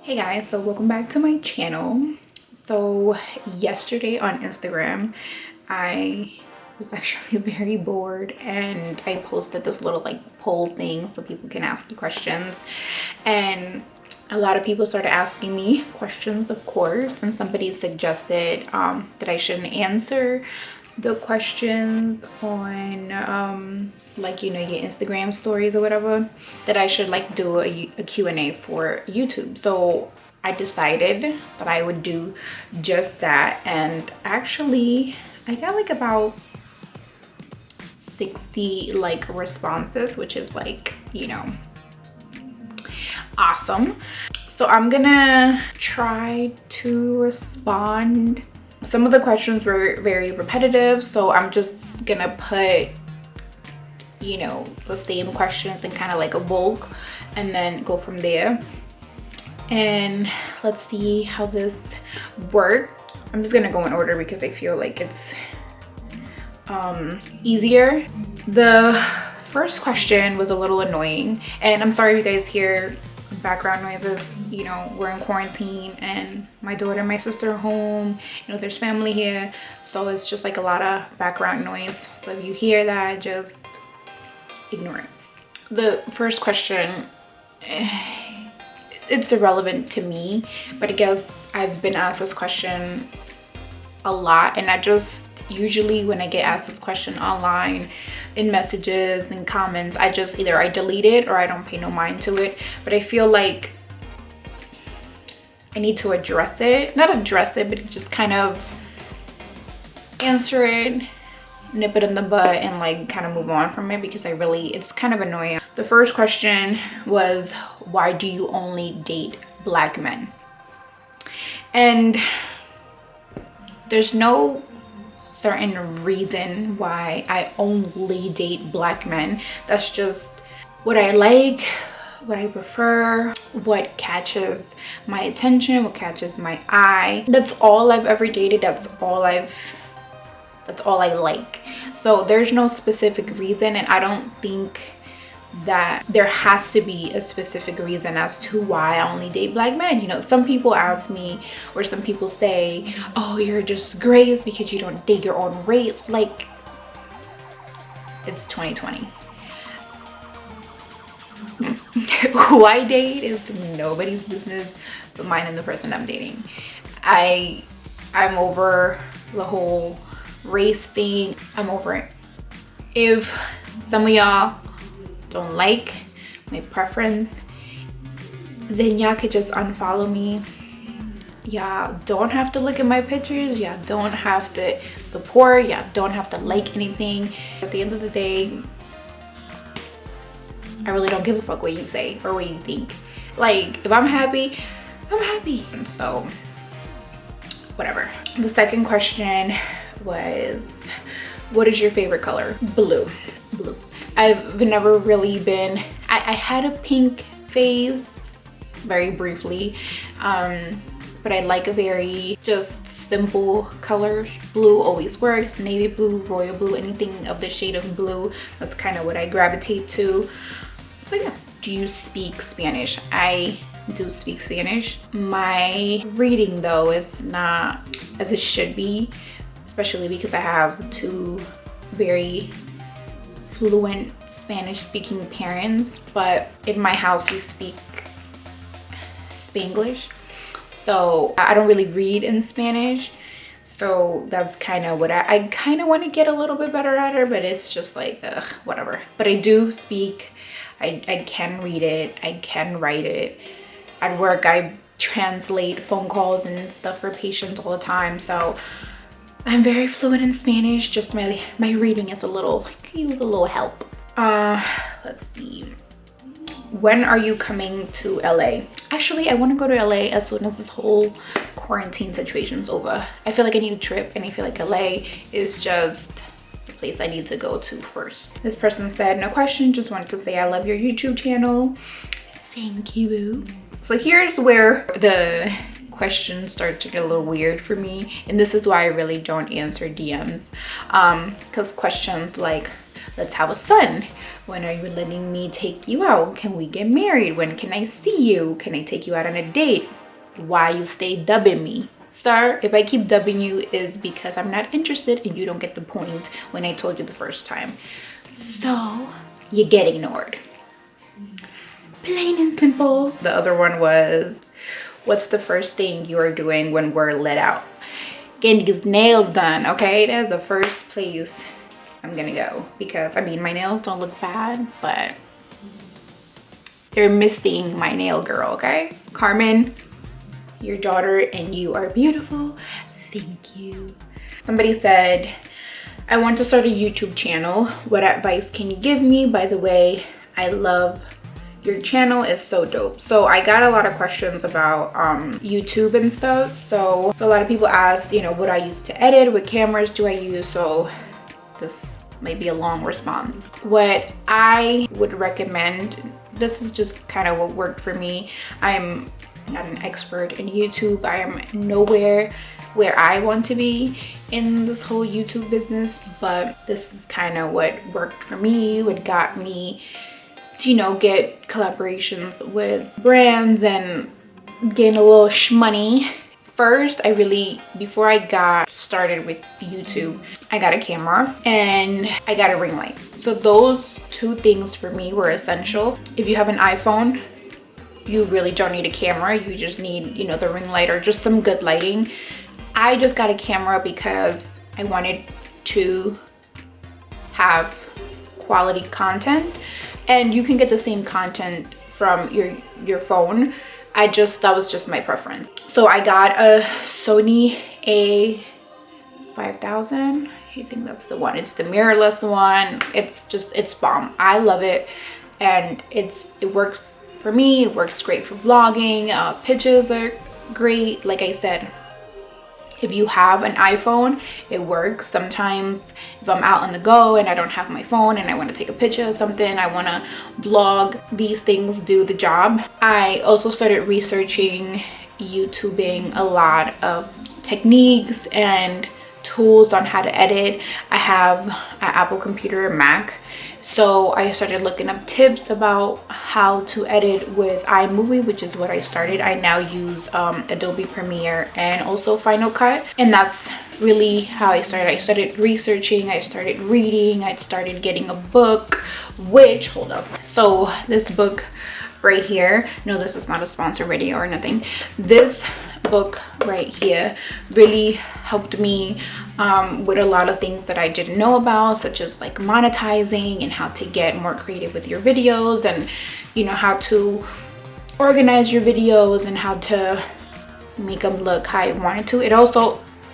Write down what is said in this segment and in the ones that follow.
Hey guys, so welcome back to my channel. So yesterday on Instagram I was actually very bored and I posted this little like poll thing so people can ask you questions, and a lot of people started asking me questions, of course, and somebody suggested that I shouldn't answer the questions on like, you know, your Instagram stories or whatever, that I should like do a Q&A for YouTube. So I decided that I would do just that, and actually I got like about 60 like responses, which is like, you know, awesome. So I'm gonna try to respond. Some of the questions were very repetitive, so I'm just gonna put, you know, the same questions in kind of like a bulk and then go from there. And let's see how this works. I'm just gonna go in order because I feel like it's easier. The first question was a little annoying, and I'm sorry if you guys hear background noises. You know, we're in quarantine and my daughter and my sister are home. You know, there's family here, so it's just like a lot of background noise. So if you hear that, just ignore it. The first question, it's irrelevant to me, but I guess I've been asked this question a lot, and I just usually when I get asked this question online in messages and comments, I just either I delete it or I don't pay no mind to it. But I feel like I need to address it, not address it, but just kind of answer it, nip it in the bud, and like kind of move on from it, because it's kind of annoying. The first question was, why do you only date black men? And there's no certain reason why I only date black men. That's just what I like, what I prefer, what catches my attention, what catches my eye. That's all I've ever dated. That's all I like. So there's no specific reason, and I don't think that there has to be a specific reason as to why I only date black men. You know, some people ask me, or some people say, oh, you're disgraced because you don't date your own race. Like, it's 2020. Who I date is nobody's business but mine and the person I'm dating. I'm over the whole race thing. I'm over it. If some of y'all don't like my preference, then y'all could just unfollow me. Y'all don't have to look at my pictures. Y'all don't have to support. Y'all don't have to like anything. At the end of the day, I really don't give a fuck what you say or what you think. Like, if I'm happy, I'm happy. So whatever. The second question was, what is your favorite color? Blue. I've never really been, I had a pink phase very briefly, but I like a very just simple colors. Blue always works. Navy blue, royal blue, anything of the shade of blue, that's kind of what I gravitate to. So yeah. Do you speak Spanish? I do speak Spanish. My reading though is not as it should be, especially because I have two very fluent Spanish speaking parents, but in my house we speak Spanglish, so I don't really read in Spanish. So that's kind of what I kind of want to get a little bit better at it, but it's just like whatever. But I do speak, I can read it, I can write it. At work I translate phone calls and stuff for patients all the time, so I'm very fluent in Spanish. Just my reading is a little, could use a little help. Let's see. When are you coming to LA? Actually, I want to go to LA as soon as this whole quarantine situation's over. I feel like I need a trip, and I feel like LA is just the place I need to go to first. This person said, no question, just wanted to say I love your YouTube channel. Thank you. So here's where the questions start to get a little weird for me, and this is why I really don't answer DMs, because questions like, Let's have a son. When are you letting me take you out? Can we get married? When can I see you? Can I take you out on a date? Why you stay dubbing me? Sir, if I keep dubbing you is because I'm not interested and you don't get the point when I told you the first time. So you get ignored. Plain and simple. The other one was, what's the first thing you are doing when we're let out? Getting these nails done, okay? That's the first place I'm gonna go, because I mean, my nails don't look bad, but they're missing my nail girl, okay? Carmen, your daughter and you are beautiful. Thank you. Somebody said, I want to start a YouTube channel. What advice can you give me? By the way, I love your channel, is so dope. So I got a lot of questions about YouTube and stuff. So a lot of people asked, you know, what I use to edit, what cameras do I use? So this might be a long response. What I would recommend, this is just kind of what worked for me. I'm not an expert in YouTube. I am nowhere where I want to be in this whole YouTube business, but this is kind of what worked for me, what got me to, you know, get collaborations with brands and gain a little shmoney. First, before I got started with YouTube, I got a camera and I got a ring light. So those two things for me were essential. If you have an iPhone, you really don't need a camera. You just need, you know, the ring light or just some good lighting. I just got a camera because I wanted to have quality content, and you can get the same content from your phone. That was just my preference. So I got a Sony A5100. I think that's the one. It's the mirrorless one. It's bomb. I love it, and it works for me. It works great for vlogging. Pictures are great. Like I said, if you have an iPhone, it works. Sometimes if I'm out on the go and I don't have my phone and I want to take a picture of something, I want to vlog, these things do the job. I also started researching, YouTubing a lot of techniques and tools on how to edit. I have an Apple computer, a Mac. So I started looking up tips about how to edit with iMovie, which is what I started. I now use Adobe Premiere and also Final Cut. And that's really how I started. I started researching, I started reading, I started getting a book, which, hold up. So this book right here, no, this is not a sponsored video or nothing. This book right here really helped me with a lot of things that I didn't know about, such as like monetizing and how to get more creative with your videos, and you know, how to organize your videos and how to make them look how I wanted to.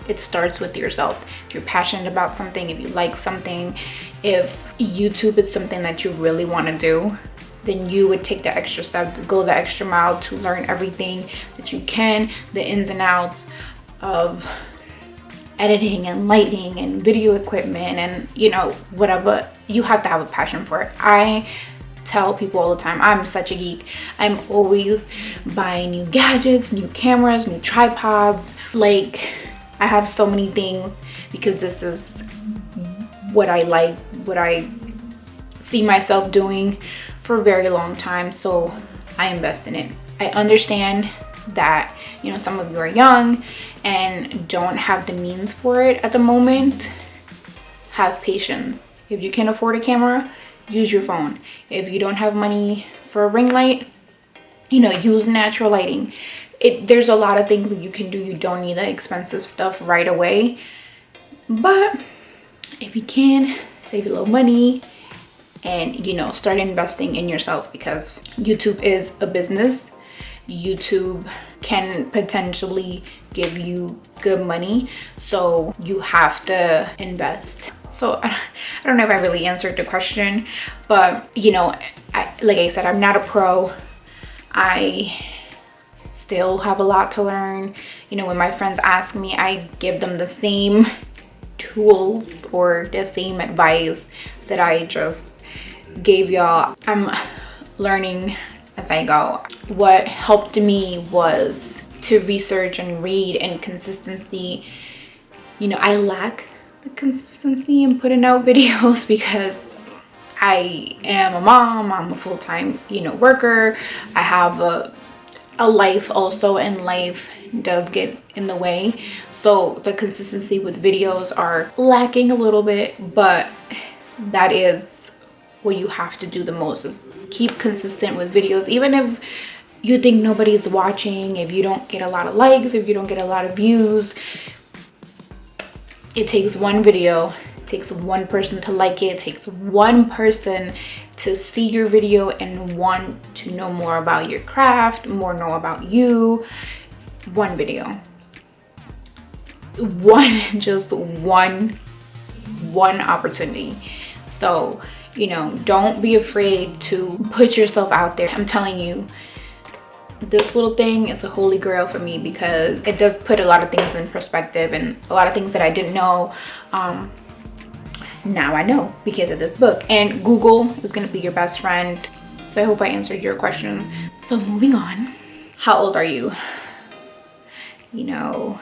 It starts with yourself. If you're passionate about something, if you like something, if YouTube is something that you really want to do, then you would take the extra step, go the extra mile to learn everything that you can, the ins and outs of editing and lighting and video equipment and, you know, whatever. You have to have a passion for it. I tell people all the time, I'm such a geek. I'm always buying new gadgets, new cameras, new tripods. Like, I have so many things because this is what I like, what I see myself doing for a very long time, so I invest in it. I understand that, you know, some of you are young and don't have the means for it at the moment. Have patience. If you can afford a camera, use your phone. If you don't have money for a ring light, you know, use natural lighting. There's a lot of things that you can do. You don't need the expensive stuff right away, but if you can, save a little money and, you know, start investing in yourself, because YouTube is a business. YouTube can potentially give you good money, so you have to invest. So I don't know if I really answered the question, but you know, like I said, I'm not a pro. I still have a lot to learn. You know, when my friends ask me, I give them the same tools or the same advice that I just gave y'all. I'm learning as I go. What helped me was to research and read, and consistency. You know, I lack the consistency in putting out videos because I am a mom, I'm a full-time, you know, worker. I have a life also, and life does get in the way. So the consistency with videos are lacking a little bit, but that is what you have to do the most, is keep consistent with videos. Even if you think nobody's watching, if you don't get a lot of likes, if you don't get a lot of views, it takes one video, it takes one person to like it, it takes one person to see your video and want to know more about your craft, more know about you. One video, just one opportunity. So, you know, don't be afraid to put yourself out there. I'm telling you, this little thing is a holy grail for me, because it does put a lot of things in perspective, and a lot of things that I didn't know, now I know because of this book. And Google is going to be your best friend. So I hope I answered your questions. So moving on, how old are you? You know,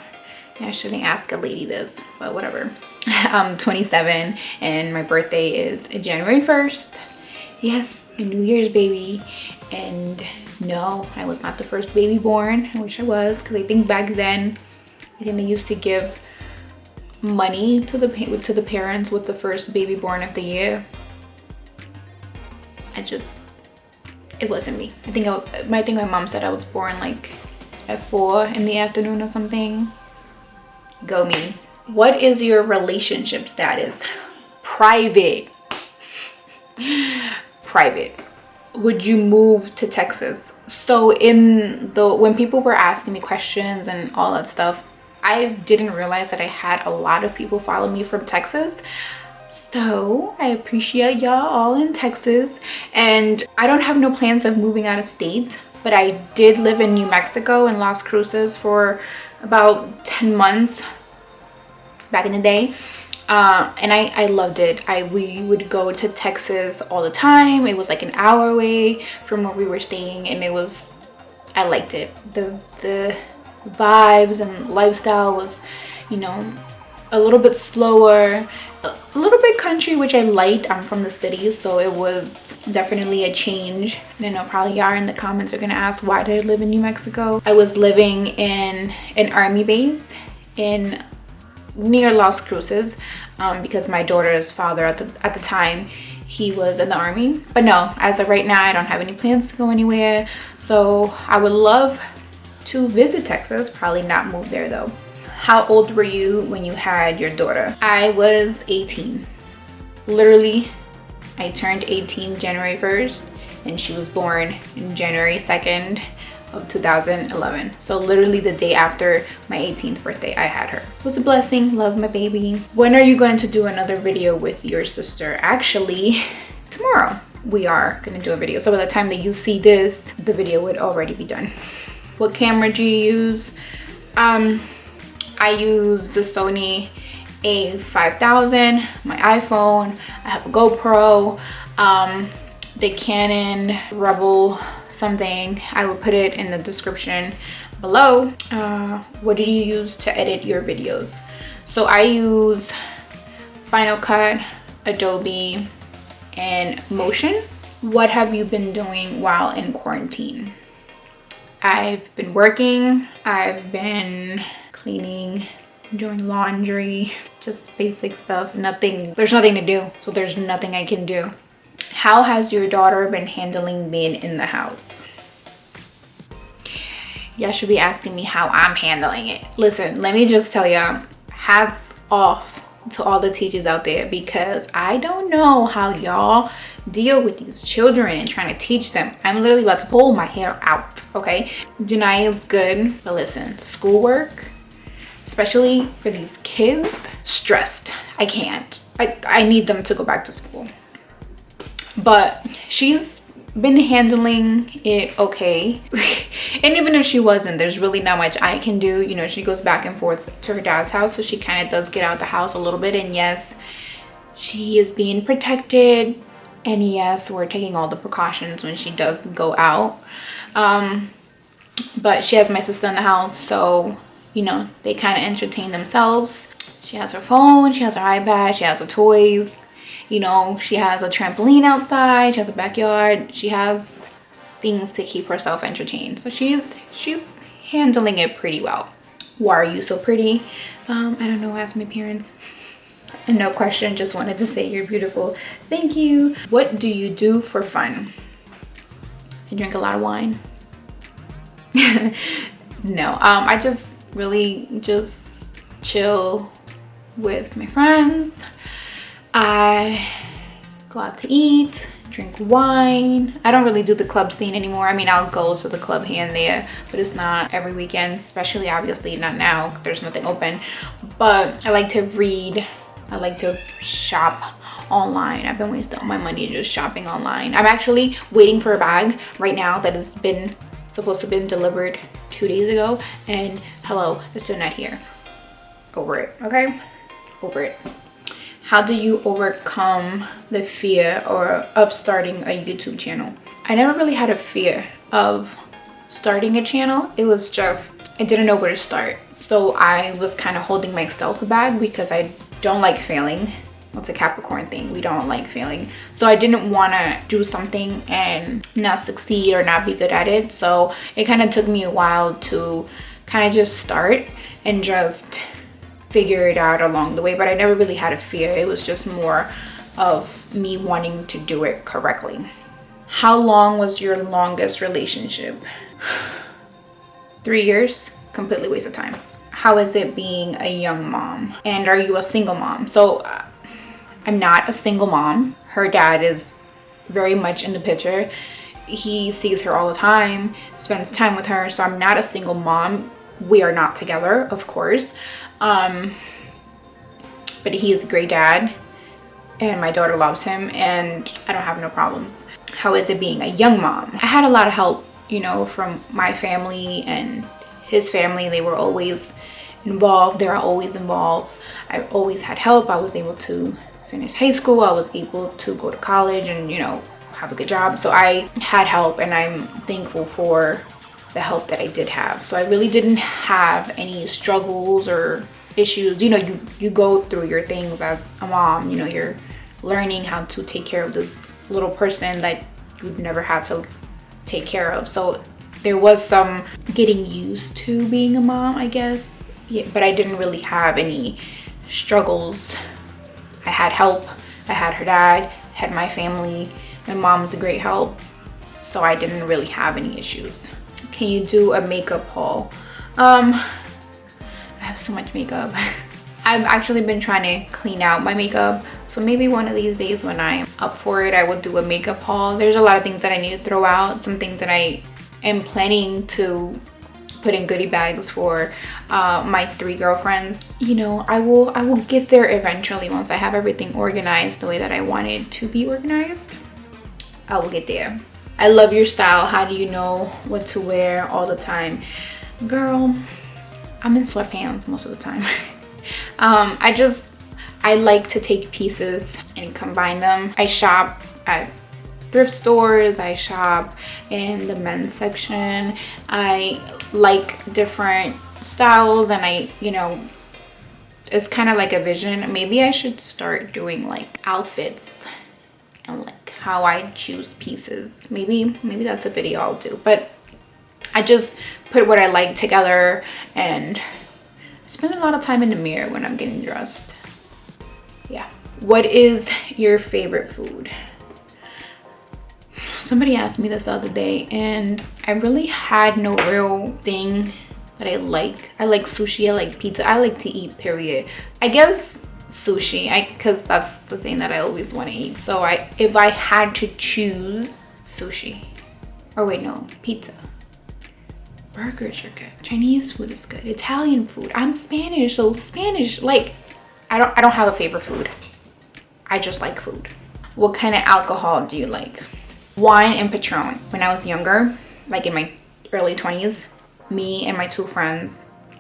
I shouldn't ask a lady this, but whatever. I'm 27 and my birthday is January 1st. Yes, a New Year's baby. And no, I was not the first baby born. I wish I was, because I think back then, I think they used to give money to the parents with the first baby born of the year. It wasn't me. I think my mom said I was born like at 4 in the afternoon or something. Go me. What is your relationship status? Private. Private. Would you move to Texas? So when people were asking me questions and all that stuff, I didn't realize that I had a lot of people follow me from Texas. So I appreciate y'all all in Texas. And I don't have no plans of moving out of state, but I did live in New Mexico and Las Cruces for about 10 months back in the day. And I loved it. We would go to Texas all the time. It was like an hour away from where we were staying, and I liked it. The vibes and lifestyle was, you know, a little bit slower, a little bit country, which I liked. I'm from the city, so it was definitely a change. I know probably y'all in the comments are gonna ask, why did I live in New Mexico? I was living in an army base near Las Cruces, because my daughter's father at the time, he was in the army. But no, as of right now, I don't have any plans to go anywhere. So I would love to visit Texas, probably not move there though. How old were you when you had your daughter? I was 18. Literally, I turned 18 January 1st, and she was born in January 2nd of 2011. So literally the day after my 18th birthday, I had her. It was a blessing. Love my baby. When are you going to do another video with your sister? Actually, tomorrow we are going to do a video. So by the time that you see this, the video would already be done. What camera do you use? I use the Sony A5100, my iPhone, I have a GoPro, the Canon Rebel something. I will put it in the description below. What do you use to edit your videos? So I use Final Cut, Adobe, and Motion. What have you been doing while in quarantine? I've been working, I've been cleaning, doing laundry, just basic stuff. There's nothing to do, so there's nothing I can do. How has your daughter been handling being in the house? Y'all should be asking me how I'm handling it. Listen, let me just tell y'all, hats off to all the teachers out there, because I don't know how y'all deal with these children and trying to teach them. I'm literally about to pull my hair out, okay? Janai's good, but listen, schoolwork, especially for these kids, stressed. I can't. I need them to go back to school. But she's been handling it okay. And even if she wasn't, there's really not much I can do. You know, she goes back and forth to her dad's house, so she kind of does get out the house a little bit. And yes, she is being protected, and yes, we're taking all the precautions when she does go out. But she has my sister in the house, so you know, they kind of entertain themselves. She has her phone, she has her iPad, she has her toys. You know, she has a trampoline outside, she has a backyard, she has things to keep herself entertained. So she's handling it pretty well. Why are you so pretty? I don't know, ask my parents. And no question, just wanted to say you're beautiful. Thank you. What do you do for fun? I drink a lot of wine. No, I just really just chill with my friends. I go out to eat, drink wine. I don't really do the club scene anymore. I mean, I'll go to the club here and there, but it's not every weekend, especially obviously not now. There's nothing open. But I like to read. I like to shop online. I've been wasting all my money just shopping online. I'm actually waiting for a bag right now that has been supposed to have been delivered 2 days ago, and hello, it's still not here. Over it, okay? Over it. How do you overcome the fear of starting a YouTube channel? I never really had a fear of starting a channel. It was just, I didn't know where to start. So I was kind of holding myself back because I don't like failing. It's a Capricorn thing. We don't like failing. So I didn't want to do something and not succeed or not be good at it. So it kind of took me a while to kind of just start and just figure it out along the way. But I never really had a fear. It was just more of me wanting to do it correctly. How long was your longest relationship? 3 years. Completely waste of time. How is it being a young mom? And are you a single mom? So I'm not a single mom. Her dad is very much in the picture. He sees her all the time, spends time with her. So I'm not a single mom. We are not together, of course. But he is a great dad and my daughter loves him and I don't have no problems. How is it being a young mom? I had a lot of help, you know, from my family and his family. They were always involved. They're always involved. I always had help. I was able to finish high school. I was able to go to college and, you know, have a good job. So I had help and I'm thankful for the help that I did have. So I really didn't have any struggles or issues. You know, you go through your things as a mom. You know, you're learning how to take care of this little person that you've never had to take care of. So there was some getting used to being a mom, I guess. Yeah, but I didn't really have any struggles. I had help. I had her dad, had my family. My mom was a great help. So I didn't really have any issues. Can you do a makeup haul? I have so much makeup. I've actually been trying to clean out my makeup. So maybe one of these days when I'm up for it, I will do a makeup haul. There's a lot of things that I need to throw out. Some things that I am planning to put in goodie bags for my 3 girlfriends. You know, I will get there eventually once I have everything organized the way that I want it to be organized. I will get there. I love your style. How do you know what to wear all the time? Girl, I'm in sweatpants most of the time. I like to take pieces and combine them. I shop at thrift stores. I shop in the men's section. I like different styles and you know, it's kind of like a vision. Maybe I should start doing like outfits and like how I choose pieces. Maybe that's a video I'll do. But I just put what I like together and spend a lot of time in the mirror when I'm getting dressed. Yeah. What is your favorite food? Somebody asked me this the other day and I really had no real thing that I like. I like sushi, I like pizza, I like to eat, period. I guess sushi, because that's the thing that I always want to eat. So if I had to choose, sushi. Or wait, no, pizza. Burgers are good. Chinese food is good. Italian food. I'm Spanish, so Spanish, like, I don't have a favorite food. I just like food. What kind of alcohol do you like? Wine and Patron. When I was younger, like in my early 20s, me and my 2 friends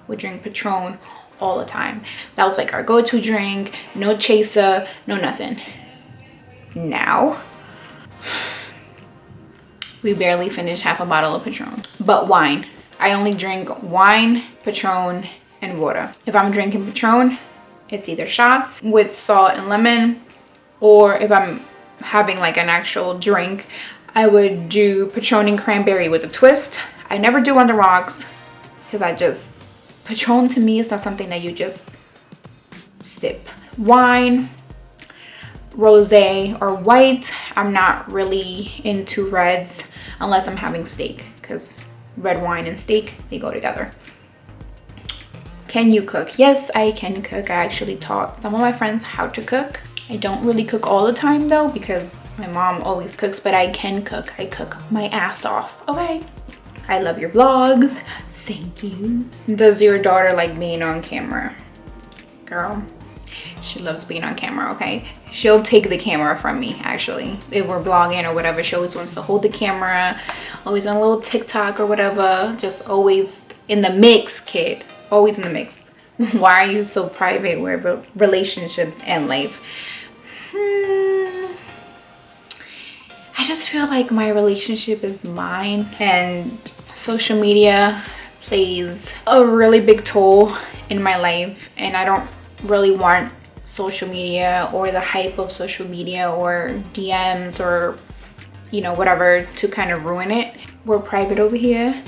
would drink Patron all the time. That was like our go-to drink. No chaser, no nothing. Now, we barely finish half a bottle of Patron. But wine. I only drink wine, Patron, and water. If I'm drinking Patron, it's either shots with salt and lemon or if I'm having like an actual drink, I would do Patron and cranberry with a twist. I never do on the rocks because Patron to me is not something that you just sip. Wine, rosé, or white. I'm not really into reds unless I'm having steak, because red wine and steak, they go together. Can you cook? Yes, I can cook. I actually taught some of my friends how to cook. I don't really cook all the time though, because my mom always cooks, but I can cook. I cook my ass off, okay? I love your vlogs. Thank you. Does your daughter like being on camera? Girl, she loves being on camera, okay? She'll take the camera from me, actually. If we're vlogging or whatever, she always wants to hold the camera, always on a little TikTok or whatever. Just always in the mix, kid. Always in the mix. Why are you so private with relationships and life? I just feel like my relationship is mine, and social media plays a really big toll in my life, and I don't really want social media or the hype of social media or DMs or, you know, whatever to kind of ruin it. We're private over here.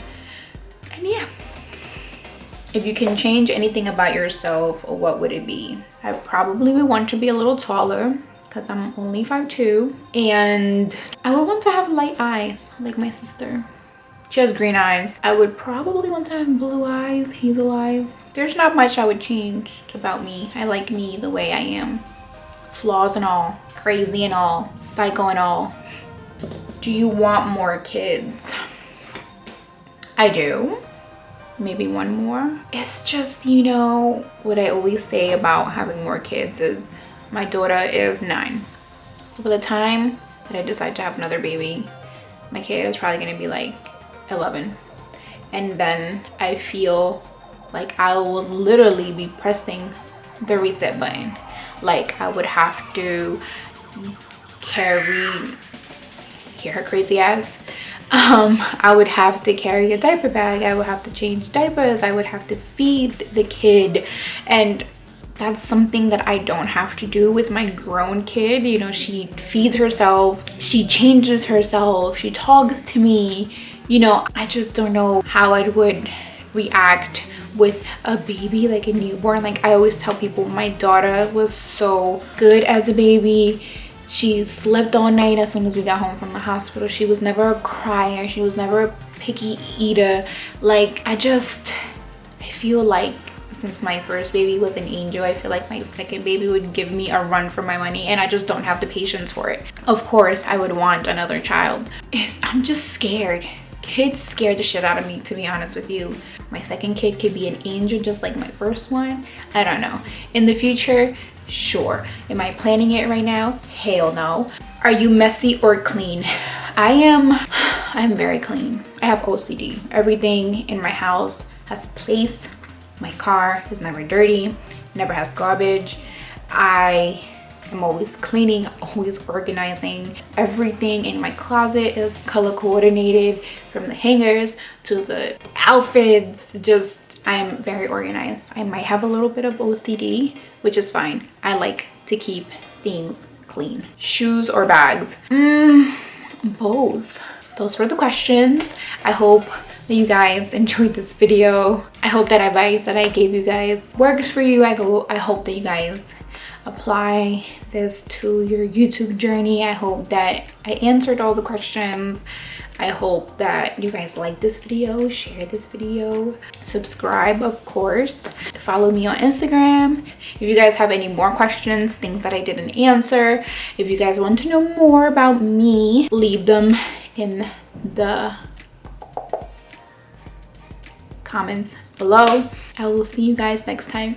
And yeah, if you can change anything about yourself, what would it be? I probably would want to be a little taller, because I'm only 5'2", and I would want to have light eyes like my sister. She has green eyes. I would probably want to have blue eyes, hazel eyes. There's not much I would change about me. I like me the way I am. Flaws and all, crazy and all, psycho and all. Do you want more kids? I do. Maybe one more. It's just, you know, what I always say about having more kids is my daughter is 9. So by the time that I decide to have another baby, my kid is probably gonna be like 11. And then I feel like I will literally be pressing the reset button. Like I would have to carry, hear her crazy ass, I would have to carry a diaper bag, I would have to change diapers, I would have to feed the kid, and that's something that I don't have to do with my grown kid. You know, she feeds herself, she changes herself, she talks to me. You know, I just don't know how I would react with a baby, like a newborn. Like I always tell people, my daughter was so good as a baby. She slept all night as soon as we got home from the hospital. She was never a crier. She was never a picky eater. Like I feel like since my first baby was an angel, I feel like my second baby would give me a run for my money, and I just don't have the patience for it. Of course, I would want another child. I'm just scared. Kids scare the shit out of me, to be honest with you. My second kid could be an angel just like my first one. I don't know. In the future, sure. Am I planning it right now? Hell no. Are you messy or clean? I'm very clean. I have OCD. Everything in my house has a place. My car is never dirty, never has garbage. I am always cleaning, always organizing. Everything in my closet is color coordinated, from the hangers to the outfits. Just, I'm very organized. I might have a little bit of OCD, which is fine. I like to keep things clean. Shoes or bags? Both. Those were the questions. I hope that you guys enjoyed this video. I hope that advice that I gave you guys works for you. I hope that you guys apply this to your YouTube journey. I hope that I answered all the questions. I hope that you guys like this video, share this video, subscribe, of course, follow me on Instagram. If you guys have any more questions, things that I didn't answer, if you guys want to know more about me, leave them in the comments below. I will see you guys next time.